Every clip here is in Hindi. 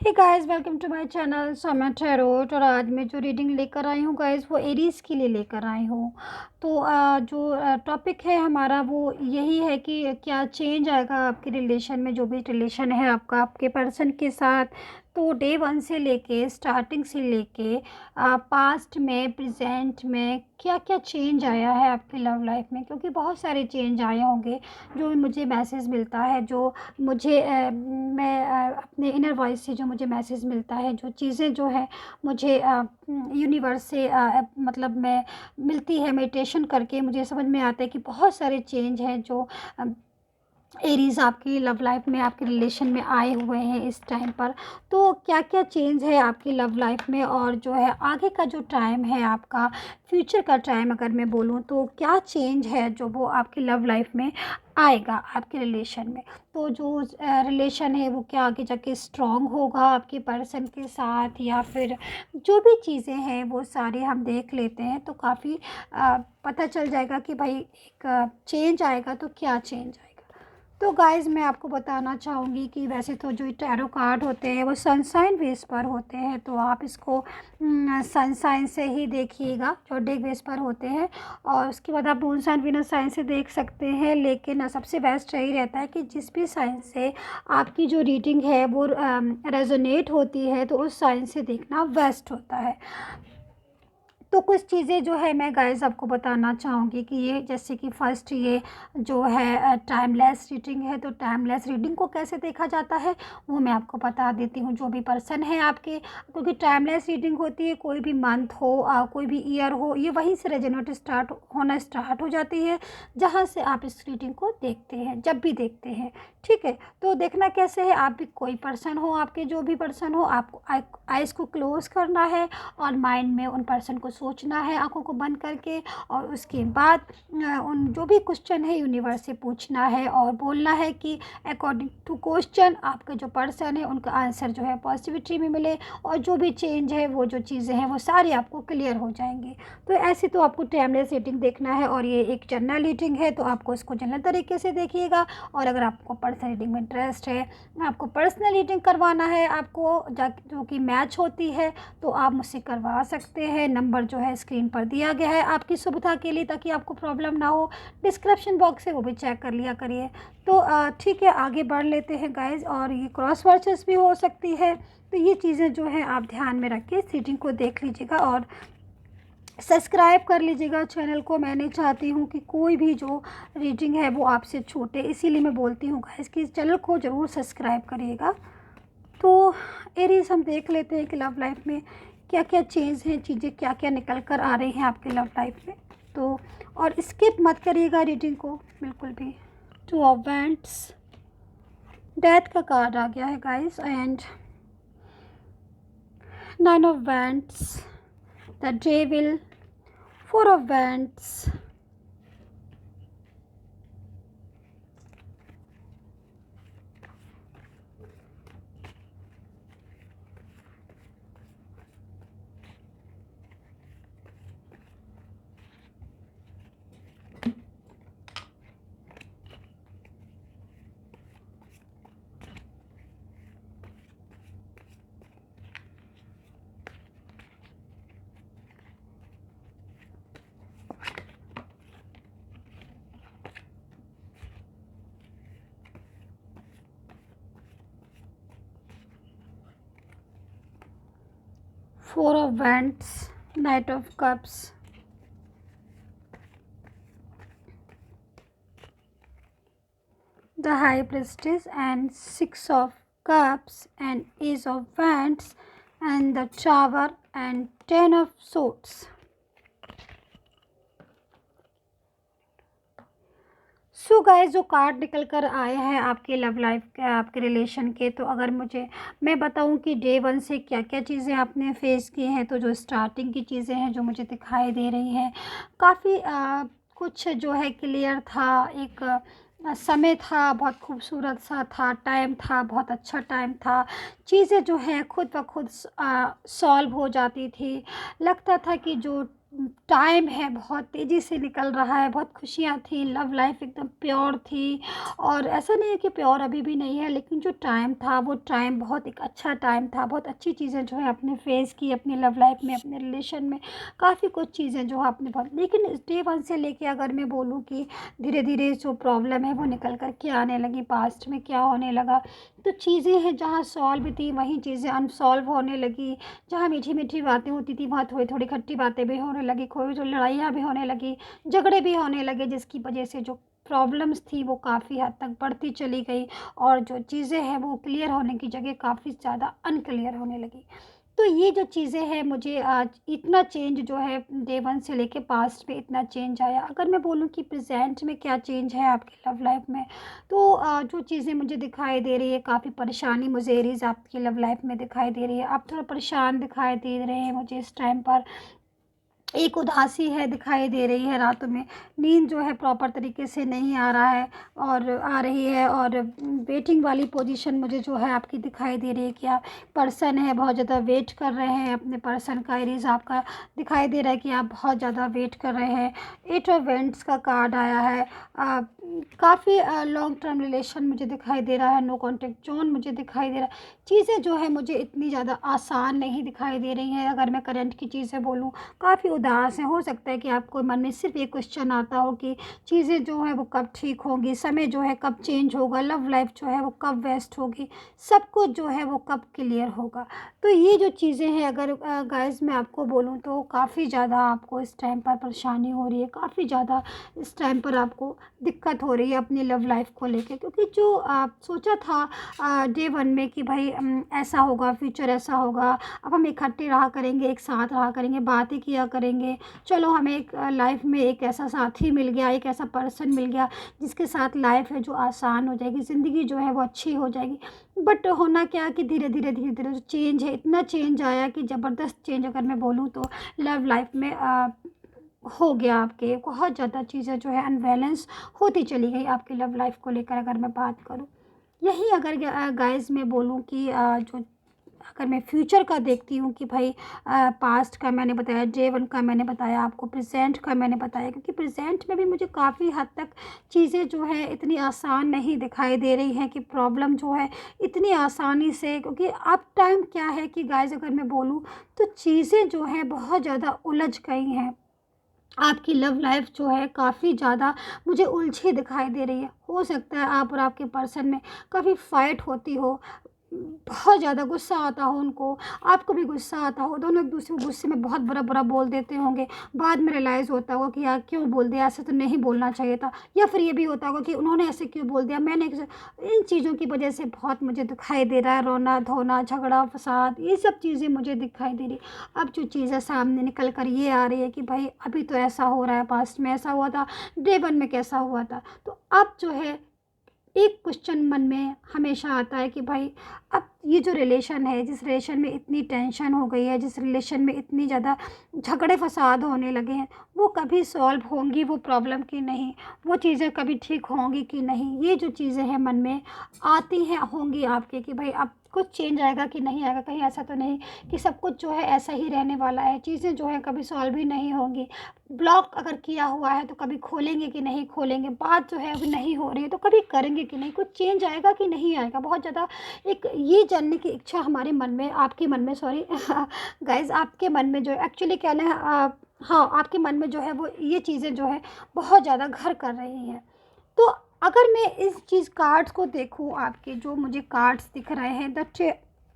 Hey guys, welcome to my channel समय ठहरोट। और आज मैं जो रीडिंग लेकर आई हूँ गाइस, वो एरीज के लिए लेकर आई हूँ। तो जो टॉपिक है हमारा वो यही है कि क्या चेंज आएगा आपके रिलेशन में, जो भी रिलेशन है आपका आपके पर्सन के साथ। तो डे वन से लेके स्टार्टिंग से लेके पास्ट में प्रेजेंट में क्या क्या चेंज आया है आपकी लव लाइफ में, क्योंकि बहुत सारे चेंज आए होंगे। जो भी मुझे मैसेज मिलता है, जो मुझे मैं अपने इनर वॉइस से जो मुझे मैसेज मिलता है, जो चीज़ें जो है मुझे यूनिवर्स से मतलब मैं मिलती है, मेडिटेशन करके मुझे समझ में आता है कि बहुत सारे चेंज हैं जो एरीज़ आपकी लव लाइफ में, आपके रिलेशन में आए हुए हैं इस टाइम पर। तो क्या क्या चेंज है आपकी लव लाइफ में, और जो है आगे का जो टाइम है आपका, फ्यूचर का टाइम अगर मैं बोलूँ तो क्या चेंज है जो वो आपकी लव लाइफ में आएगा आपके रिलेशन में। तो जो रिलेशन है वो क्या आगे जाके स्ट्रॉन्ग होगा आपके पर्सन के साथ, या फिर जो भी चीज़ें हैं वो सारी हम देख लेते हैं तो काफ़ी पता चल जाएगा कि भाई एक चेंज आएगा तो क्या चेंज आएगा। तो गाइज़, मैं आपको बताना चाहूँगी कि वैसे तो जो टैरो कार्ड होते हैं वो सनसाइन बेस पर होते हैं, तो आप इसको सनसाइन से ही देखिएगा जो डे बेस पर होते हैं। और उसके बाद आप मून साइन वीनस साइन से देख सकते हैं, लेकिन सबसे बेस्ट यही रहता है कि जिस भी साइन से आपकी जो रीडिंग है वो रेजोनेट होती है तो उस साइन से देखना बेस्ट होता है। तो कुछ चीज़ें जो है मैं गाइस आपको बताना चाहूँगी कि ये जैसे कि फ़र्स्ट ये जो है टाइमलेस रीडिंग है। तो टाइमलेस रीडिंग को कैसे देखा जाता है वो मैं आपको बता देती हूँ। जो भी पर्सन है आपके, क्योंकि टाइमलेस रीडिंग होती है, कोई भी मंथ हो कोई भी ईयर हो, ये वहीं से रेजोनेट स्टार्ट हो जाती है जहाँ से आप इस रीडिंग को देखते हैं, जब भी देखते हैं। ठीक है, तो देखना कैसे है, आप भी कोई पर्सन हो, आपके जो भी पर्सन हो, आपको आइज़ को क्लोज करना है और माइंड में उन पर्सन को सोचना है आंखों को बंद करके। और उसके बाद उन जो भी क्वेश्चन है यूनिवर्स से पूछना है और बोलना है कि अकॉर्डिंग टू क्वेश्चन आपके जो पर्सन है उनका आंसर जो है पॉजिटिविटी में मिले, और जो भी चेंज है वो जो चीज़ें हैं वो सारी आपको क्लियर हो जाएंगी। तो ऐसे तो आपको टाइमलेस रीडिंग देखना है, और ये एक जनरल रीडिंग है तो आपको इसको जनरल तरीके से देखिएगा। और अगर आपको पर्सनल रीडिंग में इंटरेस्ट है, आपको पर्सनल रीडिंग करवाना है, आपको जो कि मैच होती है, तो आप मुझसे करवा सकते हैं। नंबर जो है स्क्रीन पर दिया गया है आपकी सुविधा के लिए, ताकि आपको प्रॉब्लम ना हो। डिस्क्रिप्शन बॉक्स है वो भी चेक कर लिया करिए। तो ठीक है, आगे बढ़ लेते हैं गाइज। और ये क्रॉस वर्चेस भी हो सकती है, तो ये चीज़ें जो है आप ध्यान में रख के रीडिंग को देख लीजिएगा और सब्सक्राइब कर लीजिएगा चैनल को। मैं नहीं चाहती हूँ कि कोई भी जो रीडिंग है वो आपसे छूटे, इसीलिए मैं बोलती हूँ गाइस कि इस चैनल को ज़रूर सब्सक्राइब करिएगा। तो एरीज हम देख लेते हैं कि लव लाइफ में क्या क्या चेंज हैं, चीज़ें क्या क्या निकल कर आ रही हैं आपके लव लाइफ में। तो और स्किप मत करिएगा रीडिंग को बिल्कुल भी। टू ऑफ वैंड्स, डेथ का कार्ड आ गया है guys, and nine of wands, the devil, four of wands, four of wands, night of cups, the high priestess, and six of cups, and ace of wands, and the tower, and 10 of swords. So guys, जो कार्ड निकल कर आए हैं आपके लव लाइफ के, आपके रिलेशन के, तो अगर मैं बताऊं कि डे वन से क्या क्या चीज़ें आपने फेस की हैं, तो जो स्टार्टिंग की चीज़ें हैं जो मुझे दिखाई दे रही हैं, काफ़ी कुछ जो है क्लियर था। एक समय था, बहुत खूबसूरत सा था, टाइम था, बहुत अच्छा टाइम था। चीज़ें जो हैं खुद ब खुद सॉल्व हो जाती थी। लगता था कि जो टाइम है बहुत तेज़ी से निकल रहा है, बहुत खुशियाँ थी, लव लाइफ़ एकदम प्योर थी। और ऐसा नहीं है कि प्योर अभी भी नहीं है, लेकिन जो टाइम था वो टाइम बहुत एक अच्छा टाइम था। बहुत अच्छी चीज़ें जो है आपने फ़ेस की अपनी लव लाइफ़ में, अपने रिलेशन में, काफ़ी कुछ चीज़ें जो आपने बहुत। लेकिन इस डे 1 से लेके अगर मैं बोलूँ कि धीरे-धीरे जो प्रॉब्लम है वो निकल कर के आने लगी, पास्ट में क्या होने लगा, तो चीज़ें हैं जहाँ सॉल्व थी वहीं चीज़ें अनसॉल्व होने लगी। जहाँ मीठी-मीठी बातें होती थी, वहाँ थोड़ी-थोड़ी खट्टी बातें भी होने लगी, कोई जो लड़ाइयाँ भी होने लगी, झगड़े भी होने लगे, जिसकी वजह से जो प्रॉब्लम्स थी वो काफ़ी हद तक बढ़ती चली गई और जो चीज़ें हैं वो क्लियर होने की जगह काफ़ी ज़्यादा अनक्लियर होने लगी। तो ये जो चीज़ें हैं मुझे आज इतना चेंज जो है डे 1 से लेके पास्ट में इतना चेंज आया। अगर मैं बोलूँ कि प्रेज़ेंट में क्या चेंज है आपकी लव लाइफ़ में, तो जो चीज़ें मुझे दिखाई दे रही है, काफ़ी परेशानी मुझे एरीज़ आपकी लव लाइफ़ में दिखाई दे रही है। आप थोड़ा परेशान दिखाई दे रहे हैं मुझे इस टाइम पर। एक उदासी है दिखाई दे रही है रातों में, नींद जो है प्रॉपर तरीके से नहीं आ रहा है और आ रही है, और वेटिंग वाली पोजीशन मुझे जो है आपकी दिखाई दे रही है कि आप पर्सन है बहुत ज़्यादा वेट कर रहे हैं अपने पर्सन का। एरीज़ आपका दिखाई दे रहा है कि आप बहुत ज़्यादा वेट कर रहे हैं। 8 ऑफ वेंट्स का कार्ड आया है। काफ़ी लॉन्ग टर्म रिलेशन मुझे दिखाई दे रहा है, नो कॉन्टैक्ट ज़ोन मुझे दिखाई दे रहा है। चीज़ें जो है मुझे इतनी ज़्यादा आसान नहीं दिखाई दे रही हैं। अगर मैं करंट की चीज़ें बोलूँ, काफ़ी उदास हैं। हो सकता है कि आपको मन में सिर्फ़ ये क्वेश्चन आता हो कि चीज़ें जो हैं वो कब ठीक होंगी, समय जो है कब चेंज होगा, लव लाइफ़ जो है वो कब वेस्ट होगी, सब कुछ जो है वो कब क्लियर होगा। तो ये जो चीज़ें हैं, अगर गाइज़ मैं आपको बोलूँ तो काफ़ी ज़्यादा आपको इस टाइम पर परेशानी हो रही है, काफ़ी ज़्यादा इस टाइम पर आपको दिक्कत हो रही है अपनी लव लाइफ़ को लेके, क्योंकि जो आप सोचा था डे 1 में कि भाई ऐसा होगा, फ्यूचर ऐसा होगा, अब हम इकट्ठे रहा करेंगे, एक साथ रहा करेंगे, बातें किया करेंगे। चलो हमें एक लाइफ़ में एक ऐसा साथी मिल गया, एक ऐसा पर्सन मिल गया जिसके साथ लाइफ़ है जो आसान हो जाएगी, ज़िंदगी जो है वो अच्छी हो जाएगी। बट होना क्या कि धीरे-धीरे जो चेंज है, इतना चेंज आया कि ज़बरदस्त चेंज अगर मैं बोलूँ तो लव लाइफ़ में हो गया आपके। बहुत ज़्यादा चीज़ें जो है अनबैलेंस होती चली गई आपकी लव लाइफ़ को लेकर अगर मैं बात करूँ। यही अगर गाइज़ मैं बोलूँ कि जो अगर मैं फ्यूचर का देखती हूँ कि भाई पास्ट का मैंने बताया, डे 1 का मैंने बताया आपको, प्रेज़ेंट का मैंने बताया, क्योंकि प्रेज़ेंट में भी मुझे काफ़ी हद तक चीज़ें जो है इतनी आसान नहीं दिखाई दे रही हैं कि प्रॉब्लम जो है इतनी आसानी से, क्योंकि अब टाइम क्या है कि गाइज़ अगर मैं बोलूँ तो चीज़ें जो हैं बहुत ज़्यादा उलझ गई हैं। आपकी लव लाइफ़ जो है काफ़ी ज़्यादा मुझे उलझी दिखाई दे रही है। हो सकता है आप और आपके पर्सन में कभी फ़ाइट होती हो, बहुत ज़्यादा गुस्सा आता हो उनको, आपको भी गुस्सा आता हो, दोनों एक-दूसरे को गुस्से में बहुत बुरा-बुरा बोल देते होंगे। बाद में रियलाइज़ होता होगा कि यार क्यों बोल दिया, ऐसे तो नहीं बोलना चाहिए था, या फिर ये भी होता होगा कि उन्होंने ऐसे क्यों बोल दिया, मैंने ऐसे। इन चीज़ों की वज़ह से बहुत मुझे दिखाई दे रहा है रोना-धोना, झगड़ा-फ़साद, ये सब चीज़ें मुझे दिखाई दे रही। अब जो चीज़ें सामने निकल कर ये आ रही है कि भाई अभी तो ऐसा हो रहा है, पास्ट में ऐसा हुआ था, डे 1 में कैसा हुआ था। तो अब जो है एक क्वेश्चन मन में हमेशा आता है कि भाई अब ये जो रिलेशन है, जिस रिलेशन में इतनी टेंशन हो गई है, जिस रिलेशन में इतनी ज़्यादा झगड़े फसाद होने लगे हैं, वो कभी सॉल्व होंगी वो प्रॉब्लम कि नहीं, वो चीज़ें कभी ठीक होंगी कि नहीं, ये जो चीज़ें हैं मन में आती हैं होंगी आपके कि भाई अब कुछ चेंज आएगा कि नहीं आएगा, कहीं ऐसा तो नहीं कि सब कुछ जो है ऐसा ही रहने वाला है, चीज़ें जो है कभी सॉल्व ही नहीं होंगी। ब्लॉक अगर किया हुआ है तो कभी खोलेंगे कि नहीं खोलेंगे, बात जो है अभी नहीं हो रही है तो कभी करेंगे कि नहीं, कुछ चेंज आएगा कि नहीं आएगा। बहुत ज़्यादा एक ये जानने की इच्छा हमारे मन में, आपके मन में, सॉरी गाइज़, आपके मन में जो है एक्चुअली कहना है हाँ, आपके मन में जो है वो ये चीज़ें जो है बहुत ज़्यादा घर कर रही हैं। तो अगर मैं इस चीज़ कार्ड्स को देखूँ, आपके जो मुझे कार्ड्स दिख रहे हैं दैट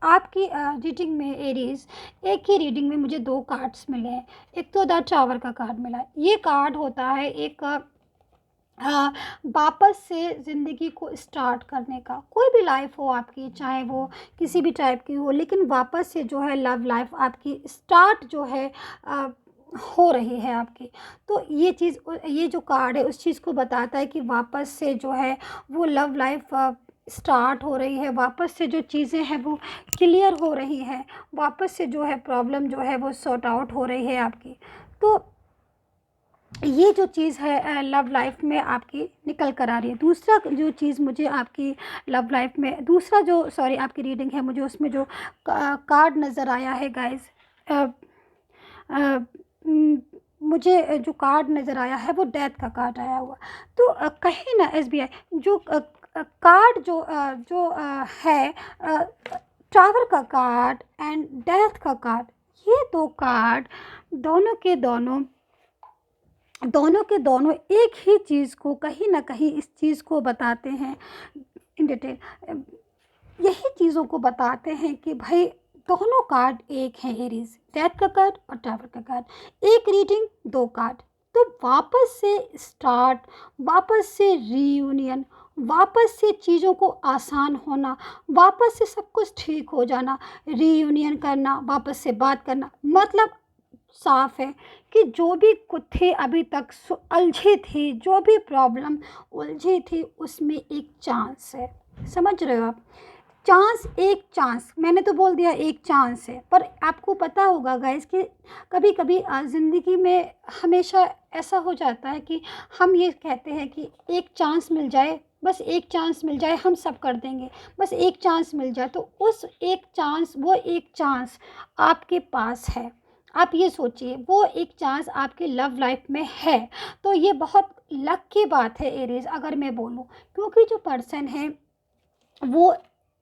आपकी रीडिंग में एरीज़, एक ही रीडिंग में मुझे 2 कार्ड्स मिले हैं। एक तो द टावर का कार्ड मिला है। ये कार्ड होता है एक वापस से ज़िंदगी को स्टार्ट करने का। कोई भी लाइफ़ हो आपकी, चाहे वो किसी भी टाइप की हो, लेकिन वापस से जो है लव लाइफ़ आपकी स्टार्ट जो है अ, हो रही है आपकी। तो ये चीज़ ये जो कार्ड है उस चीज़ को बताता है कि वापस से जो है वो लव लाइफ़ स्टार्ट हो रही है, वापस से जो चीज़ें हैं वो क्लियर हो रही हैं, वापस से जो है प्रॉब्लम जो है वो सॉर्ट आउट हो रही है आपकी। तो ये जो चीज़ है लव लाइफ में आपकी निकल कर आ रही है। दूसरा जो चीज़ मुझे आपकी लव लाइफ में, दूसरा जो सॉरी आपकी रीडिंग है, मुझे उसमें जो कार्ड नज़र आया है गाइस, मुझे जो कार्ड नज़र आया है वो डेथ का कार्ड आया हुआ। तो कहीं ना एसबीआई जो कार्ड है, टावर का कार्ड एंड डेथ का कार्ड, ये दो कार्ड दोनों के दोनों एक ही चीज़ को, कहीं ना कहीं इस चीज़ को बताते हैं इन डिटेल, यही चीज़ों को बताते हैं कि भाई दोनों कार्ड एक हैं एरीज, डेथ का कार्ड और टावर का कार्ड, एक रीडिंग दो कार्ड। तो वापस से स्टार्ट, वापस से रीयूनियन, वापस से चीज़ों को आसान होना, वापस से सब कुछ ठीक हो जाना, रीयूनियन करना, वापस से बात करना, मतलब साफ है कि जो भी कुछ थे अभी तक उलझी थी, जो भी प्रॉब्लम उलझी थी, उसमें एक चांस है। समझ रहे हो आप? चांस, एक चांस, मैंने तो बोल दिया एक चांस है, पर आपको पता होगा गाइस कि कभी कभी ज़िंदगी में हमेशा ऐसा हो जाता है कि हम ये कहते हैं कि एक चांस मिल जाए, बस एक चांस मिल जाए, हम सब कर देंगे, बस एक चांस मिल जाए। तो उस एक चांस, वो एक चांस आपके पास है। आप ये सोचिए, वो एक चांस आपकी लव लाइफ में है। तो ये बहुत लक की बात है एरीज, अगर मैं बोलूँ, क्योंकि जो पर्सन है वो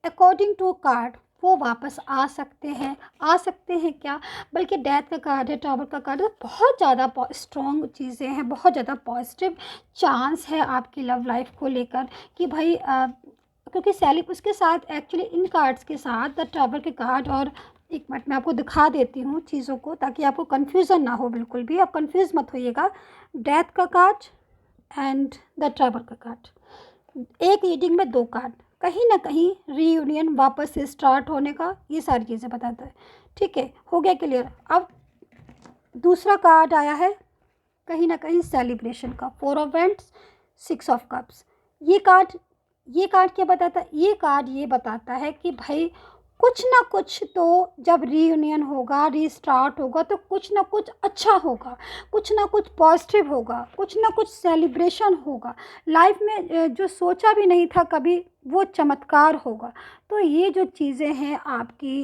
अकॉर्डिंग टू कार्ड वो वापस आ सकते हैं। आ सकते हैं क्या, बल्कि डेथ का कार्ड है, टावर का कार्ड है, तो बहुत ज़्यादा स्ट्रॉन्ग चीज़ें हैं, बहुत ज़्यादा पॉजिटिव चांस है आपकी लव लाइफ को लेकर कि भाई क्योंकि सैली उसके साथ एक्चुअली इन कार्ड्स के साथ द टावर के कार्ड, और एक मिनट मैं आपको दिखा देती हूँ चीज़ों को ताकि आपको कन्फ्यूज़न ना हो, बिल्कुल भी आप कन्फ्यूज़ मत होइएगा। डेथ का कार्ड एंड द टावर का कार्ड, एक रीडिंग में दो कार्ड, कहीं ना कहीं रीयूनियन, वापस से स्टार्ट होने का, ये सारी चीज़ें बताता है। ठीक है, हो गया क्लियर। अब दूसरा कार्ड आया है कहीं ना कहीं सेलिब्रेशन का, 4 ऑफ वैंड्स, 6 ऑफ कप्स। ये कार्ड क्या बताता है? ये कार्ड ये बताता है कि भाई कुछ ना कुछ तो जब रीयूनियन होगा, रीस्टार्ट होगा, तो कुछ ना कुछ अच्छा होगा, कुछ ना कुछ पॉजिटिव होगा, कुछ ना कुछ सेलिब्रेशन होगा लाइफ में, जो सोचा भी नहीं था कभी वो चमत्कार होगा। तो ये जो चीज़ें हैं आपकी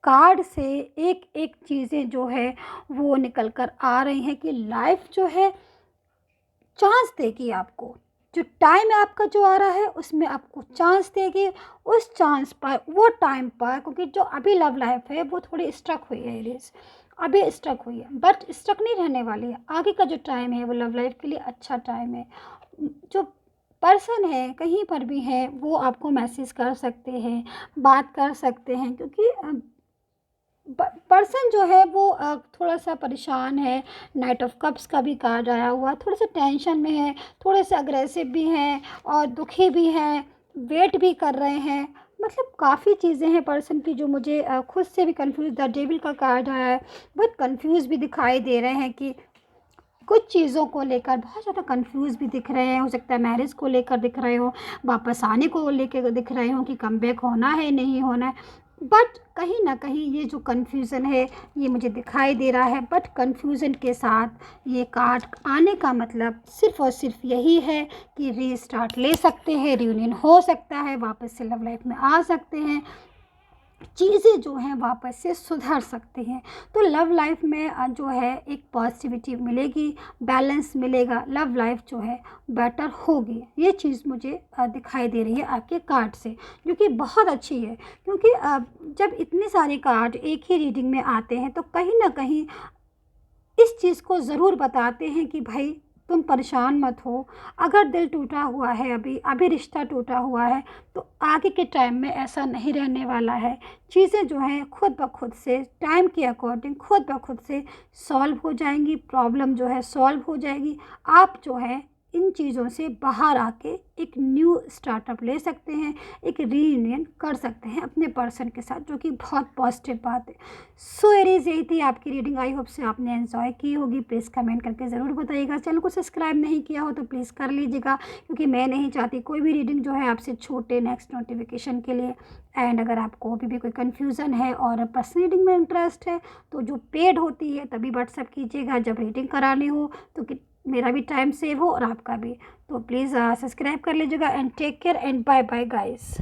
कार्ड से, एक एक चीज़ें जो है वो निकल कर आ रही हैं कि लाइफ जो है चांस देगी आपको। जो टाइम आपका जो आ रहा है उसमें आपको चांस देगी। उस चांस पर, वो टाइम पर, क्योंकि जो अभी लव लाइफ है वो थोड़ी स्ट्रक हुई है एरीज, अभी स्ट्रक हुई है, बट स्ट्रक नहीं रहने वाली है। आगे का जो टाइम है वो लव लाइफ के लिए अच्छा टाइम है। जो पर्सन है कहीं पर भी है वो आपको मैसेज कर सकते हैं, बात कर सकते हैं, क्योंकि पर्सन जो है वो थोड़ा सा परेशान है। नाइट ऑफ कप्स का भी कार्ड आया हुआ, थोड़े से टेंशन में है, थोड़े से अग्रेसिव भी हैं और दुखी भी हैं, वेट भी कर रहे हैं। मतलब काफ़ी चीज़ें हैं पर्सन की जो मुझे खुद से भी कंफ्यूज, द डेविल का कार्ड आया है, बहुत कंफ्यूज भी दिखाई दे रहे हैं कि कुछ चीज़ों को लेकर बहुत ज़्यादा कंफ्यूज भी दिख रहे हैं। हो सकता है मैरिज को लेकर दिख रहे हो, वापस आने को लेकर दिख रहे हो कि कमबैक होना है नहीं होना है, बट कहीं ना कहीं ये जो कन्फ्यूज़न है ये मुझे दिखाई दे रहा है। बट कन्फ्यूज़न के साथ ये कार्ड आने का मतलब सिर्फ़ और सिर्फ यही है कि रीस्टार्ट ले सकते हैं, रियूनियन हो सकता है, वापस से लव लाइफ में आ सकते हैं, चीज़ें जो हैं वापस से सुधर सकती हैं। तो लव लाइफ में जो है एक पॉजिटिविटी मिलेगी, बैलेंस मिलेगा, लव लाइफ जो है बेटर होगी। ये चीज़ मुझे दिखाई दे रही है आपके कार्ड से, जो कि बहुत अच्छी है। क्योंकि जब इतने सारे कार्ड एक ही रीडिंग में आते हैं तो कहीं ना कहीं इस चीज़ को ज़रूर बताते हैं कि भाई तुम परेशान मत हो। अगर दिल टूटा हुआ है, अभी रिश्ता टूटा हुआ है, तो आगे के टाइम में ऐसा नहीं रहने वाला है। चीज़ें जो हैं खुद ब खुद से, टाइम के अकॉर्डिंग खुद ब खुद से सॉल्व हो जाएंगी, प्रॉब्लम जो है सॉल्व हो जाएगी। आप जो है इन चीज़ों से बाहर आके एक न्यू स्टार्टअप ले सकते हैं, एक रीयूनियन कर सकते हैं अपने पर्सन के साथ, जो कि बहुत पॉजिटिव बात है। सो एरीज, यही थी आपकी रीडिंग। आई होप से आपने एंजॉय की होगी। प्लीज़ कमेंट करके ज़रूर बताइएगा। चैनल को सब्सक्राइब नहीं किया हो तो प्लीज़ कर लीजिएगा, क्योंकि मैं नहीं चाहती कोई भी रीडिंग जो है आपसे छूटे नेक्स्ट नोटिफिकेशन के लिए। एंड अगर आपको अभी भी कोई कन्फ्यूज़न है और पर्सनल रीडिंग में इंटरेस्ट है तो जो पेड होती है तभी व्हाट्सअप कीजिएगा जब रीडिंग करानी हो, तो कि मेरा भी टाइम सेव हो और आपका भी। तो प्लीज़ सब्सक्राइब कर लीजिएगा। And take care and bye bye guys.